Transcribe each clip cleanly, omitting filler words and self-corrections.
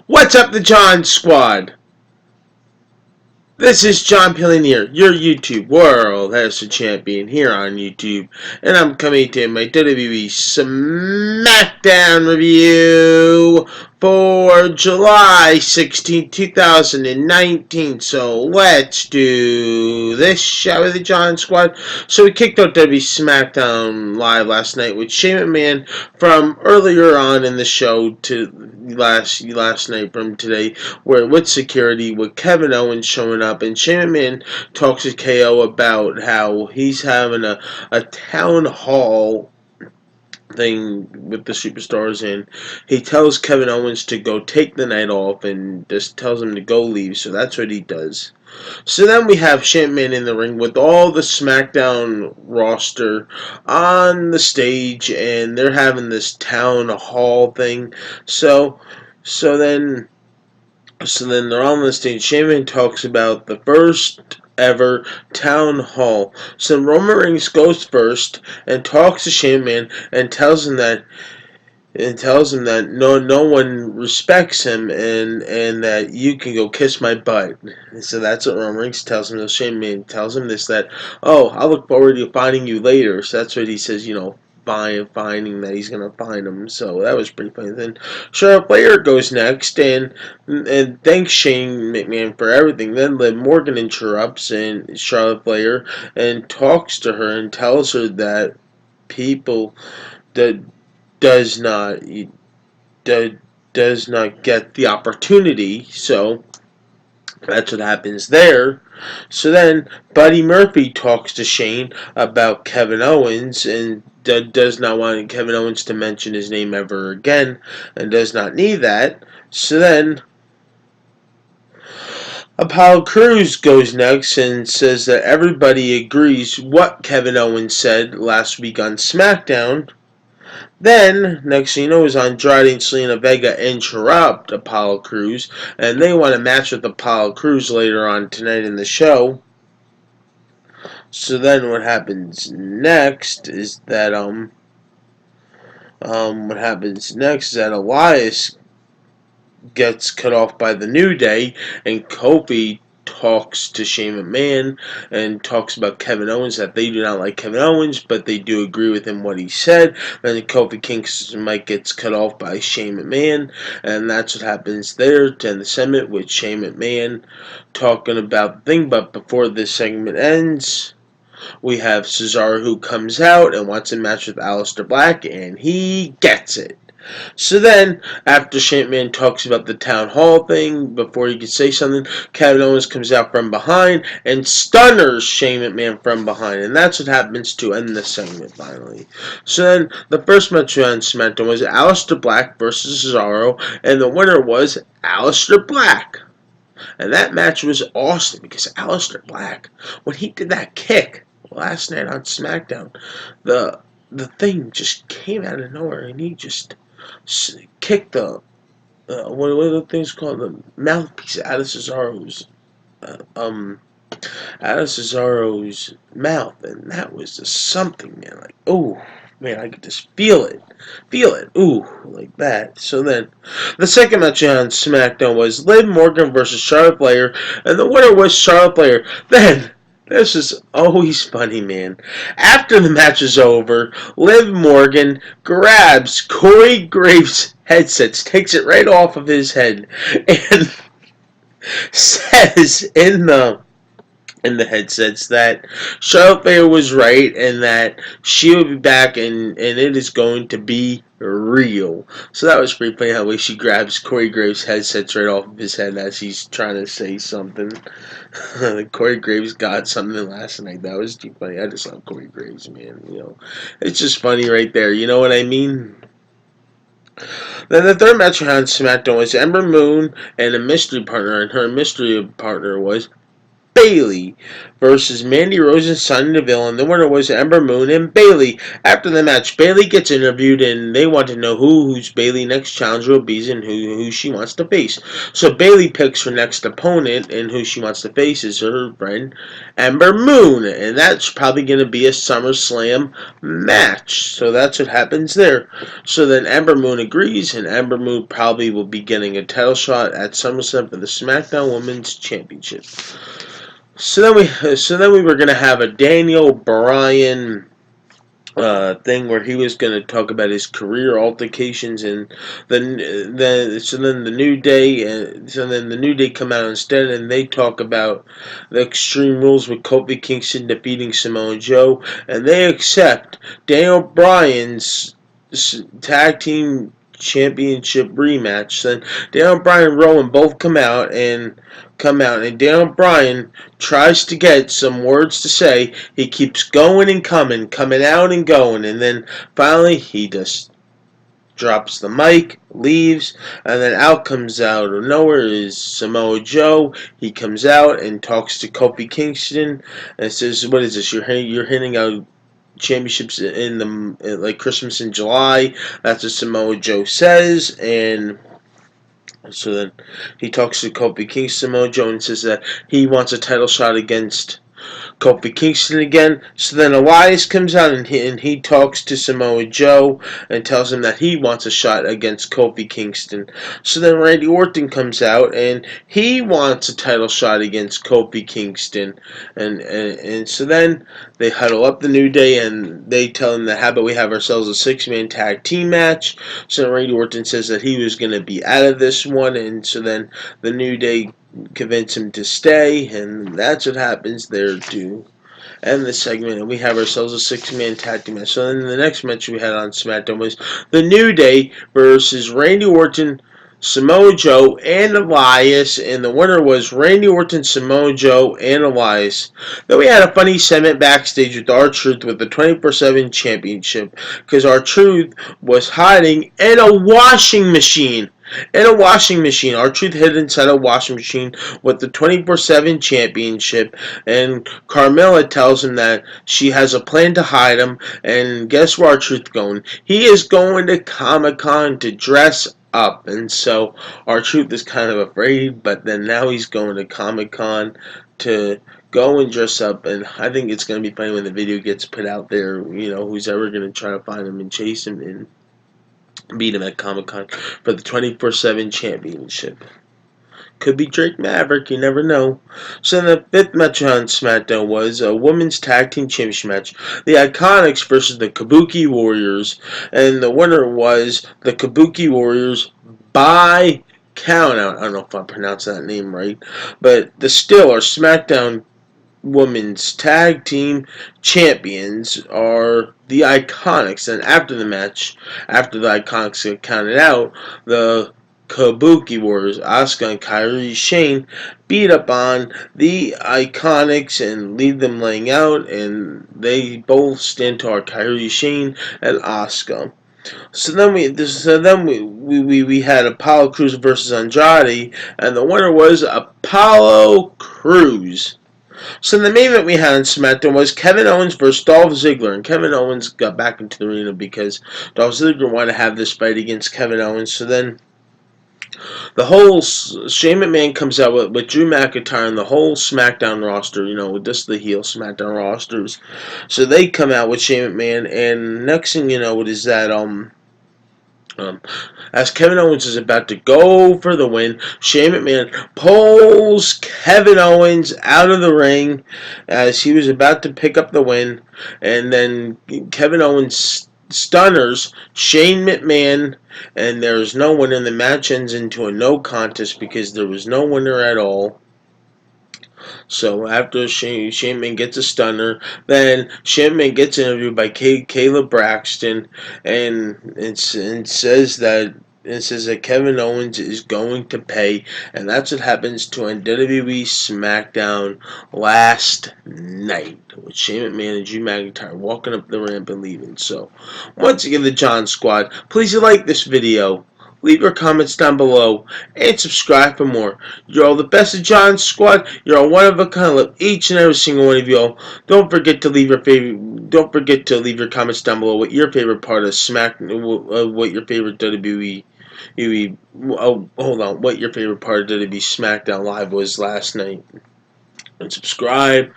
What's up, the John Squad? This is John Pillinier, your YouTube World Heavyweight Champion here on YouTube, and I'm coming to my WWE Smackdown review for July 16, 2019. So let's do this, shall we, the John Squad? So we kicked off WWE Smackdown live last night with Shane McMahon from earlier on in the show to last night from today, where with security, with Kevin Owens showing up, and Shane McMahon talks to KO about how he's having a town hall thing with the superstars, and he tells Kevin Owens to go take the night off and just tells him to go leave, so that's what he does. So then we have Shane McMahon in the ring with all the SmackDown roster on the stage, and they're having this town hall thing. So then they're on the stage. Shane McMahon talks about the first ever town hall. So Roman Reigns goes first and talks to Shane McMahon and tells him that no one respects him, and that you can go kiss my butt. And so that's what Roman Reigns tells him. So Shane McMahon tells him this, that, oh, I look forward to finding you later. So that's what he says, finding that he's gonna find him. So that was pretty funny. Then Charlotte Flair goes next and thanks Shane McMahon for everything. Then Liv Morgan interrupts and Charlotte Flair and talks to her and tells her that people that does not does not get the opportunity. So that's what happens there. So then Buddy Murphy talks to Shane about Kevin Owens and does not want Kevin Owens to mention his name ever again, and does not need that. So then Apollo Crews goes next and says that everybody agrees what Kevin Owens said last week on SmackDown. Then, next thing you know, is Andrade and Selena Vega interrupt Apollo Crews, and they want a match with Apollo Crews later on tonight in the show. So then, what happens next is that Elias gets cut off by the New Day, and Kofi talks to Shane McMahon and talks about Kevin Owens, that they do not like Kevin Owens, but they do agree with him what he said. Then Kofi Kingston's mic gets cut off by Shane McMahon, and that's what happens there to end the segment with Shane McMahon talking about the thing. But before this segment ends, we have Cesaro, who comes out and wants a match with Aleister Black, and he gets it. So then, after Shane McMahon talks about the town hall thing, before he can say something, Kevin Owens comes out from behind and stunners Shane McMahon from behind. And that's what happens to end the segment, finally. So then, the first match on SmackDown was Aleister Black versus Cesaro, and the winner was Aleister Black. And that match was awesome, because Aleister Black, when he did that kick last night on SmackDown, the thing just came out of nowhere, and he just kicked the what are the things called, the mouthpiece out of Cesaro's uh, um mouth, and that was just something, man. Like, oh man, I could just feel it, ooh, like that. So then, the second match on SmackDown was Liv Morgan versus Charlotte Flair, and the winner was Charlotte Flair. Then, this is always funny, man. After the match is over, Liv Morgan grabs Corey Graves' headsets, takes it right off of his head, and says in the headsets that Charlotte Flair was right, and that she will be back, and it is going to be real. So that was pretty funny, how she grabs Corey Graves' headsets right off of his head as he's trying to say something. Corey Graves got something last night. That was too funny. I just love Corey Graves, man. It's just funny right there. You know what I mean? Then the third match on SmackDown was Ember Moon and a mystery partner, and her mystery partner was Bayley versus Mandy Rose and Sonya Deville, and the winner was Ember Moon and Bayley. After the match, Bayley gets interviewed, and they want to know who's Bayley's next challenger will be and who she wants to face. So Bayley picks her next opponent, and who she wants to face is her friend Ember Moon, and that's probably going to be a SummerSlam match. So that's what happens there. So then Ember Moon agrees, and Ember Moon probably will be getting a title shot at SummerSlam for the SmackDown Women's Championship. So then we were gonna have a Daniel Bryan thing where he was going to talk about his career altercations, and then the New Day, come out instead, and they talk about the Extreme Rules with Kofi Kingston defeating Samoa Joe, and they accept Daniel Bryan's tag team championship rematch. Then Daniel Bryan and Rowan both come out, and Daniel Bryan tries to get some words to say. He keeps going and coming out and going, and then finally he just drops the mic, leaves, and then out of nowhere is Samoa Joe. He comes out and talks to Kofi Kingston and says, "What is this? You're handing out championships in the like Christmas in July." That's what Samoa Joe says, and so then he talks to Kofi Kingston. Samoa Joe, and says that he wants a title shot against Kofi Kingston again. So then Elias comes out, and he talks to Samoa Joe and tells him that he wants a shot against Kofi Kingston. So then Randy Orton comes out, and he wants a title shot against Kofi Kingston. And so then they huddle up the New Day, and they tell him that how about we have ourselves a 6-man tag team match. So Randy Orton says that he was going to be out of this one, and so then the New Day convince him to stay, and that's what happens there to end the segment, and we have ourselves a 6-man tag team match. So then the next match we had on SmackDown was the New Day versus Randy Orton, Samoa Joe, and Elias, and the winner was Randy Orton, Samoa Joe, and Elias. Then we had a funny segment backstage with R-Truth with the 24/7 championship, because R-Truth was hiding in a washing machine. R-Truth hid inside a washing machine with the 24/7 championship, and Carmella tells him that she has a plan to hide him, and guess where R-Truth going? He is going to Comic-Con to dress up, and so R-Truth is kind of afraid, but then now he's going to Comic-Con to go and dress up, and I think it's going to be funny when the video gets put out there, who's ever going to try to find him and chase him and beat him at Comic-Con for the 24/7 championship. Could be Drake Maverick, you never know. So the fifth match on SmackDown was a women's tag team championship match. The Iconics versus the Kabuki Warriors, and the winner was the Kabuki Warriors by count. I don't know if I pronounced that name right, but the still are SmackDown Women's Tag Team Champions are the Iconics. And after the match, after the Iconics get counted out, the Kabuki Warriors, Asuka and Kairi Shane, beat up on the Iconics and leave them laying out, and they both stand tall, Kairi Shane and Asuka. So then we had Apollo Crews versus Andrade, and the winner was Apollo Crews. So the main event we had on SmackDown was Kevin Owens versus Dolph Ziggler, and Kevin Owens got back into the arena because Dolph Ziggler wanted to have this fight against Kevin Owens. So then the whole Shane McMahon comes out with Drew McIntyre and the whole SmackDown roster, with just the heel SmackDown rosters. So they come out with Shane McMahon, and next thing you know, it is that as Kevin Owens is about to go for the win, Shane McMahon pulls Kevin Owens out of the ring as he was about to pick up the win, and then Kevin Owens stunners Shane McMahon, and there's no winner. The match ends into a no contest because there was no winner at all. So after Shane McMahon gets a stunner, then Shane McMahon gets interviewed by Caleb Braxton, and says that Kevin Owens is going to pay, and that's what happens to on WWE Smackdown last night with Shane McMahon and Drew McIntyre walking up the ramp and leaving. So once again, the John Squad, please like this video, Leave your comments down below and subscribe for more. You're all the best of John Squad. You're all one of a kind. Love each and every single one of y'all. Don't forget to leave your favorite. Don't forget to leave your comments down below. What your favorite part of what your favorite WWE. Oh, hold on. What your favorite part of WWE Smackdown Live was last night. And subscribe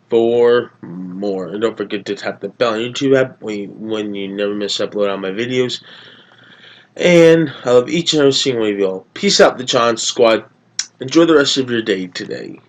for more. And don't forget to tap the bell on YouTube app when you never miss upload on my videos. And I love each and every single one of y'all. Peace out, the John Squad. Enjoy the rest of your day today.